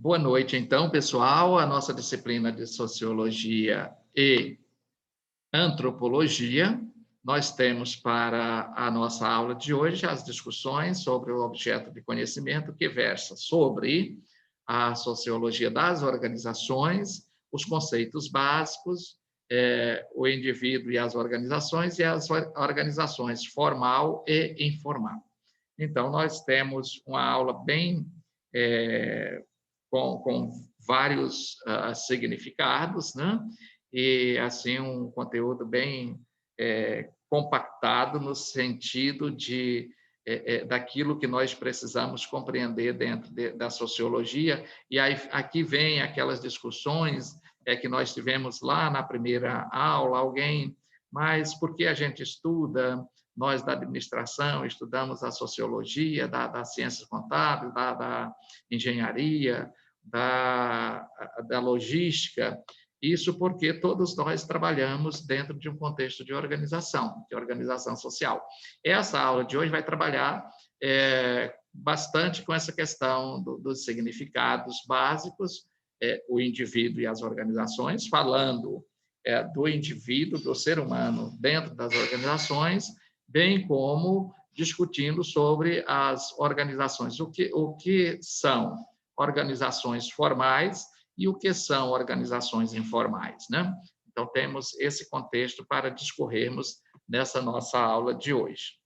Boa noite, então, pessoal. A nossa disciplina de Sociologia e Antropologia. Nós temos para a nossa aula de hoje as discussões sobre o objeto de conhecimento que versa sobre a sociologia das organizações, os conceitos básicos, o indivíduo e as as organizações formal e informal. Então, nós temos uma aula bem com vários significados, né? E assim um conteúdo bem compactado no sentido daquilo que nós precisamos compreender dentro da sociologia. E aí aqui vem aquelas discussões que nós tivemos lá na primeira aula, mas por que a gente estuda? Nós da administração estudamos a sociologia, das ciências contábeis, da engenharia, da logística, isso porque todos nós trabalhamos dentro de um contexto de organização social. Essa aula de hoje vai trabalhar bastante com essa questão dos significados básicos, o indivíduo e as organizações, falando do indivíduo, do ser humano dentro das organizações, bem como discutindo sobre as organizações, o que são organizações formais e o que são organizações informais, né? Então, temos esse contexto para discorrermos nessa nossa aula de hoje.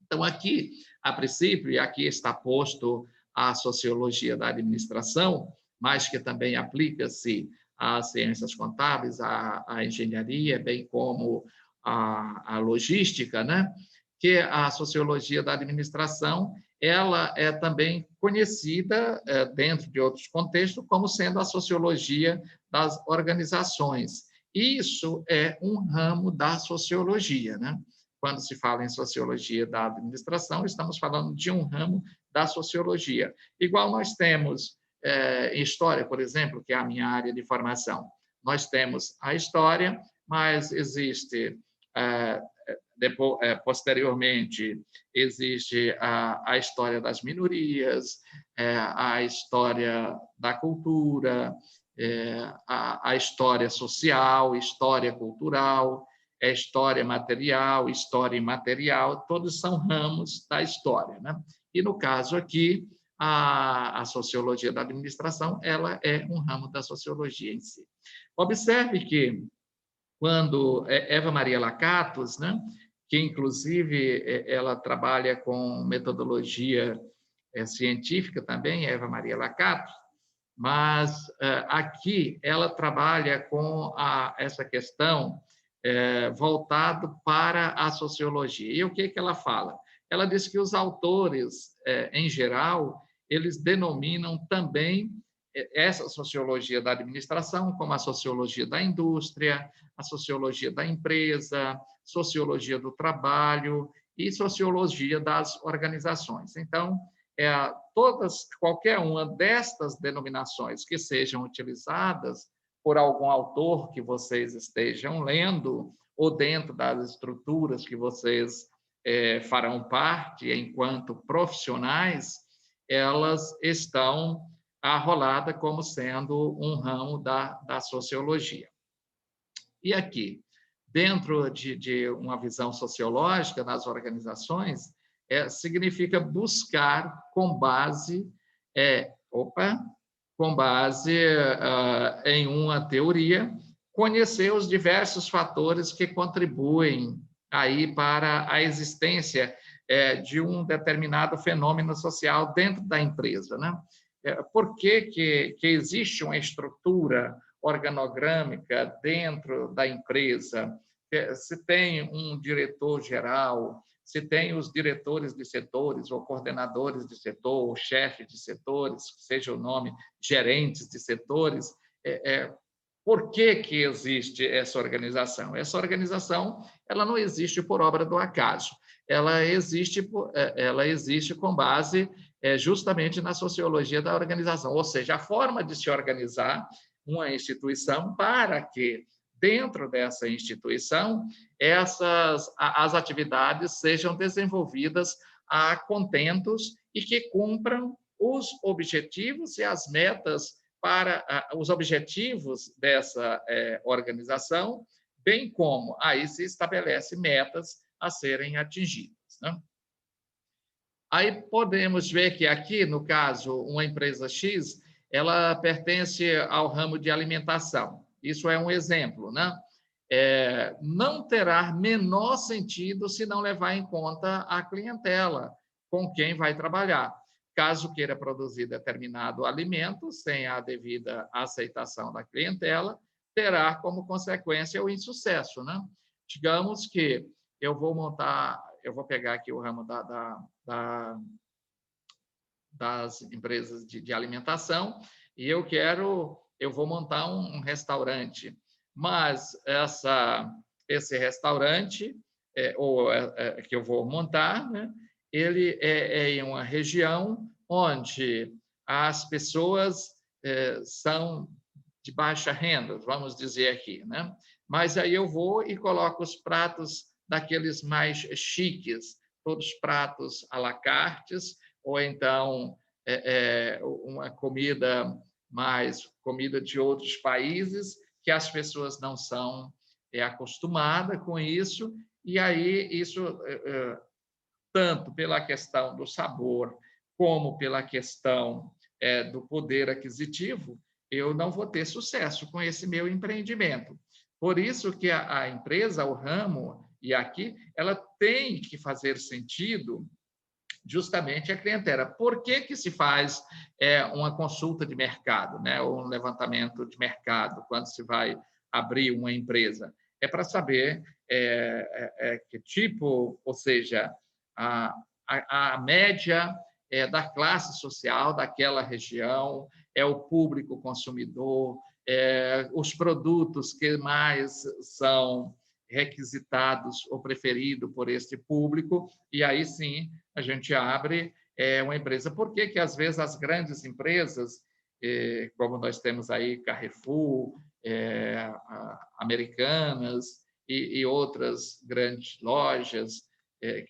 Então, aqui, a princípio, e aqui está posto a sociologia da administração, mas que também aplica-se às ciências contábeis, à engenharia, bem como à logística, né? Que a sociologia da administração ela é também conhecida, dentro de outros contextos, como sendo a sociologia das organizações. Isso é um ramo da sociologia, né? Quando se fala em sociologia da administração, estamos falando de um ramo da sociologia. Igual nós temos em história, por exemplo, que é a minha área de formação. Nós temos a história, mas existe posteriormente, existe a história das minorias, a história da cultura, a história social, história cultural, história material, história imaterial, todos são ramos da história, né? E, no caso aqui, a sociologia da administração ela é um ramo da sociologia em si. Observe que, quando Eva Maria Lakatos, né, que inclusive ela trabalha com metodologia científica também, Eva Maria Lakatos, mas aqui ela trabalha com essa questão voltado para a sociologia. E o que ela fala? Ela diz que os autores, em geral, eles denominam também essa sociologia da administração como a sociologia da indústria, a sociologia da empresa, sociologia do trabalho e sociologia das organizações. Então, qualquer uma destas denominações que sejam utilizadas por algum autor que vocês estejam lendo ou dentro das estruturas que vocês farão parte enquanto profissionais, elas estão arroladas como sendo um ramo da sociologia. E aqui, dentro de uma visão sociológica nas organizações, significa buscar com base em uma teoria, conhecer os diversos fatores que contribuem aí para a existência de um determinado fenômeno social dentro da empresa, né? Por que existe uma estrutura organogrâmica dentro da empresa? Se tem um diretor-geral, se tem os diretores de setores, ou coordenadores de setor, ou chefes de setores, seja o nome, gerentes de setores, por que existe essa organização? Essa organização ela não existe por obra do acaso, ela existe com base justamente na sociologia da organização, ou seja, a forma de se organizar uma instituição para que, dentro dessa instituição, as atividades sejam desenvolvidas a contentos e que cumpram os objetivos e as metas para os objetivos dessa organização, bem como aí se estabelece metas a serem atingidas, né? Aí podemos ver que aqui, no caso, uma empresa X, ela pertence ao ramo de alimentação. Isso é um exemplo, né? Não terá menor sentido se não levar em conta a clientela com quem vai trabalhar. Caso queira produzir determinado alimento sem a devida aceitação da clientela, terá como consequência o insucesso, né? Digamos que eu vou pegar aqui o ramo das empresas de alimentação e eu vou montar um restaurante, mas esse restaurante que eu vou montar, né, ele é em uma região onde as pessoas são de baixa renda, vamos dizer aqui, né? Mas aí eu vou e coloco os pratos daqueles mais chiques, todos pratos à la carte, ou então uma comida de outros países que as pessoas não são acostumadas com isso, e aí isso tanto pela questão do sabor como pela questão do poder aquisitivo, eu não vou ter sucesso com esse meu empreendimento. Por isso que a empresa, o ramo, e aqui, ela tem que fazer sentido justamente a clientela. Por que se faz uma consulta de mercado, né, ou um levantamento de mercado, quando se vai abrir uma empresa? É para saber que tipo, ou seja, a média da classe social daquela região, é o público consumidor, os produtos que mais são requisitados ou preferidos por este público, e aí sim a gente abre uma empresa. Por que às vezes as grandes empresas, como nós temos aí Carrefour, Americanas e outras grandes lojas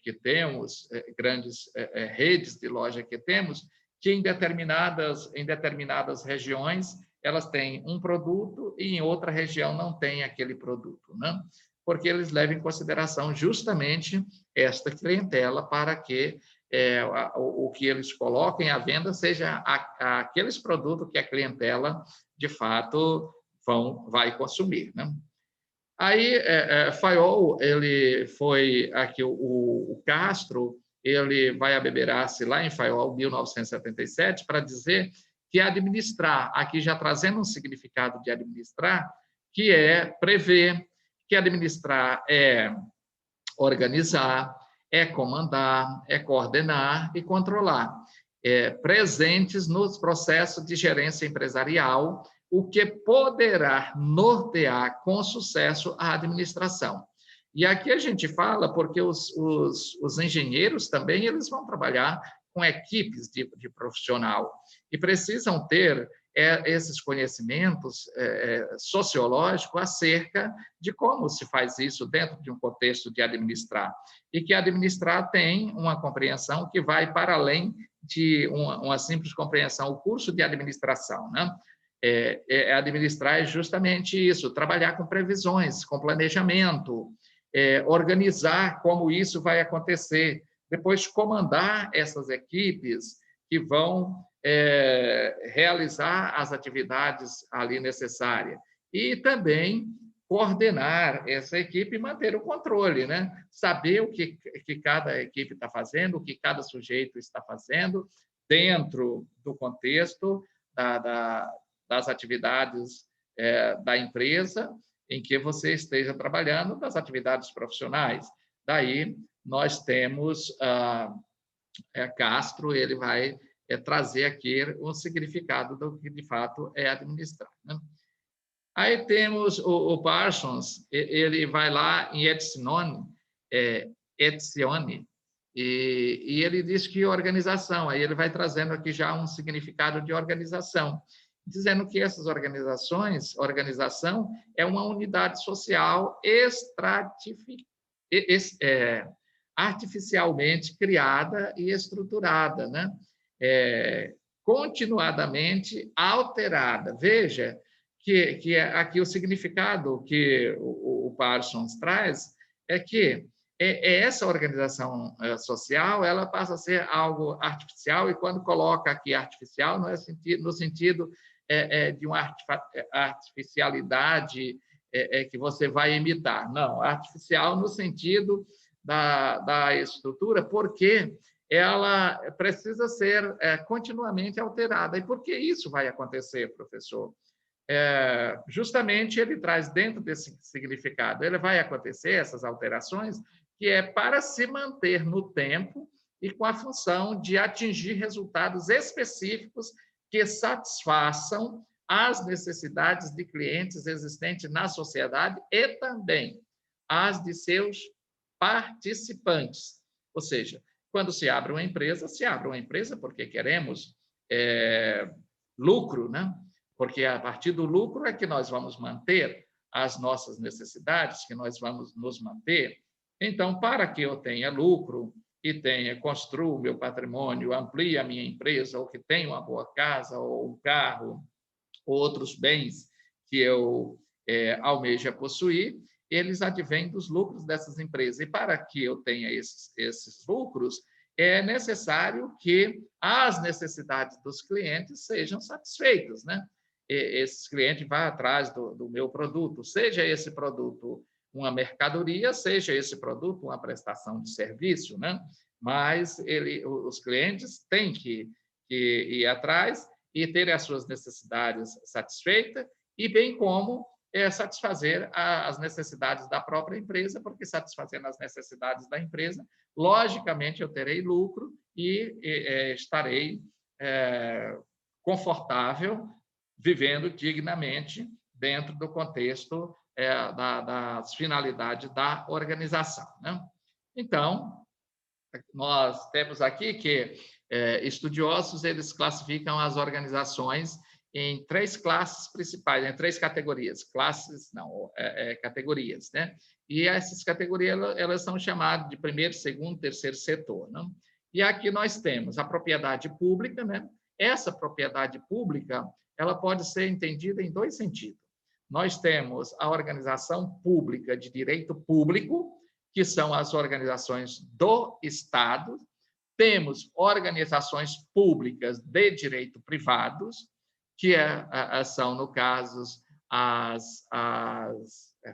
que temos, grandes redes de loja que temos, que em determinadas regiões elas têm um produto e em outra região não tem aquele produto, né? Porque eles levam em consideração justamente esta clientela para que o que eles coloquem à venda seja aqueles produtos que a clientela, de fato, vai consumir, né? Aí, Fayol, ele foi aqui, o Castro, ele vai a Beberá-se lá em Fayol, 1977, para dizer que administrar, aqui já trazendo um significado de administrar, que é prever, que administrar é organizar, é comandar, é coordenar e controlar, presentes nos processos de gerência empresarial, o que poderá nortear com sucesso a administração. E aqui a gente fala porque os engenheiros também eles vão trabalhar com equipes de profissional e precisam ter esses conhecimentos sociológicos acerca de como se faz isso dentro de um contexto de administrar. E que administrar tem uma compreensão que vai para além de uma simples compreensão, o curso de administração, né? Administrar é justamente isso, trabalhar com previsões, com planejamento, organizar como isso vai acontecer, depois comandar essas equipes que vão realizar as atividades ali necessárias e também coordenar essa equipe e manter o controle, né? Saber o que cada equipe está fazendo, o que cada sujeito está fazendo dentro do contexto das atividades da empresa em que você esteja trabalhando, das atividades profissionais. Daí, nós temos Castro, ele vai trazer aqui um significado do que, de fato, é administrar, né? Aí temos o Parsons, ele vai lá em Etzioni, e ele diz que organização, aí ele vai trazendo aqui já um significado de organização, dizendo que essas organização é uma unidade social artificialmente criada e estruturada, né? continuadamente alterada. Veja que aqui o significado que o Parsons traz é que essa organização social ela passa a ser algo artificial, e quando coloca aqui artificial, não é no sentido de uma artificialidade que você vai imitar. Não, artificial no sentido da estrutura, porque ela precisa ser continuamente alterada. E por que isso vai acontecer, professor? Justamente ele traz dentro desse significado, ele vai acontecer essas alterações, que é para se manter no tempo e com a função de atingir resultados específicos que satisfaçam as necessidades de clientes existentes na sociedade e também as de seus participantes. Ou seja, quando se abre uma empresa porque queremos lucro, né? Porque a partir do lucro é que nós vamos manter as nossas necessidades, que nós vamos nos manter. Então, para que eu tenha lucro e construa o meu patrimônio, amplie a minha empresa, ou que tenha uma boa casa, ou um carro, ou outros bens que eu almeja possuir, eles advêm dos lucros dessas empresas. E para que eu tenha esses lucros, é necessário que as necessidades dos clientes sejam satisfeitas, né? Esses clientes vão atrás do meu produto, seja esse produto uma mercadoria, seja esse produto uma prestação de serviço, né? Mas os clientes têm que ir atrás e ter as suas necessidades satisfeitas, e bem como satisfazer as necessidades da própria empresa, porque satisfazendo as necessidades da empresa, logicamente eu terei lucro e estarei confortável, vivendo dignamente dentro do contexto das finalidades da organização, né? Então, nós temos aqui que estudiosos eles classificam as organizações em 3 classes principais, em 3 categorias, categorias, né? E essas categorias elas são chamadas de primeiro, segundo, terceiro setor, né? E aqui nós temos a propriedade pública, né? Essa propriedade pública ela pode ser entendida em 2 sentidos. Nós temos a organização pública de direito público, que são as organizações do Estado. Temos organizações públicas de direito privados, que são, no caso, as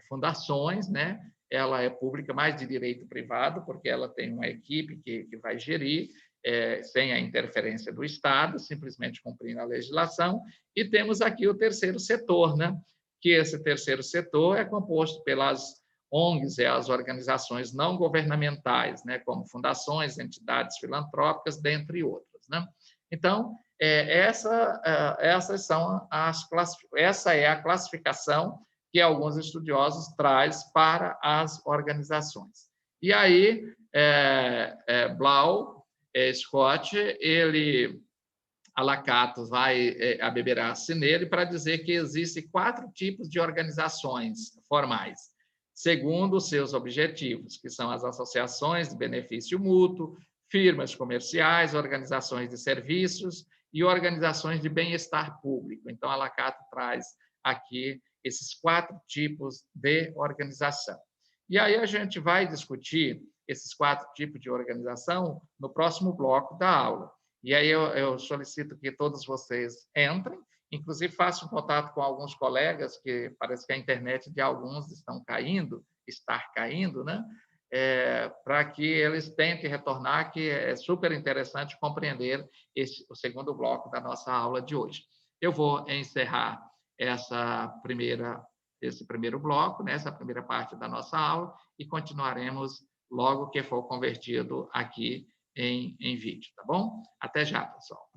fundações, né? Ela é pública, mas de direito privado, porque ela tem uma equipe que vai gerir, sem a interferência do Estado, simplesmente cumprindo a legislação. E temos aqui o terceiro setor, né? Que esse terceiro setor é composto pelas ONGs, as organizações não governamentais, né? Como fundações, entidades filantrópicas, dentre outras, né? Então, essa é a classificação que alguns estudiosos traz para as organizações. E aí, Blau, Scott, a Lakatos vai abeberar-se nele para dizer que existem 4 tipos de organizações formais, segundo os seus objetivos, que são as associações de benefício mútuo, firmas comerciais, organizações de serviços e organizações de bem-estar público. Então, a Lakatos traz aqui esses 4 tipos de organização. E aí a gente vai discutir esses 4 tipos de organização no próximo bloco da aula. E aí eu solicito que todos vocês entrem, inclusive façam contato com alguns colegas, que parece que a internet de alguns está caindo, né? Para que eles tentem retornar, que é super interessante compreender o segundo bloco da nossa aula de hoje. Eu vou encerrar esse primeiro bloco, né, essa primeira parte da nossa aula, e continuaremos logo que for convertido aqui em vídeo, tá bom? Até já, pessoal.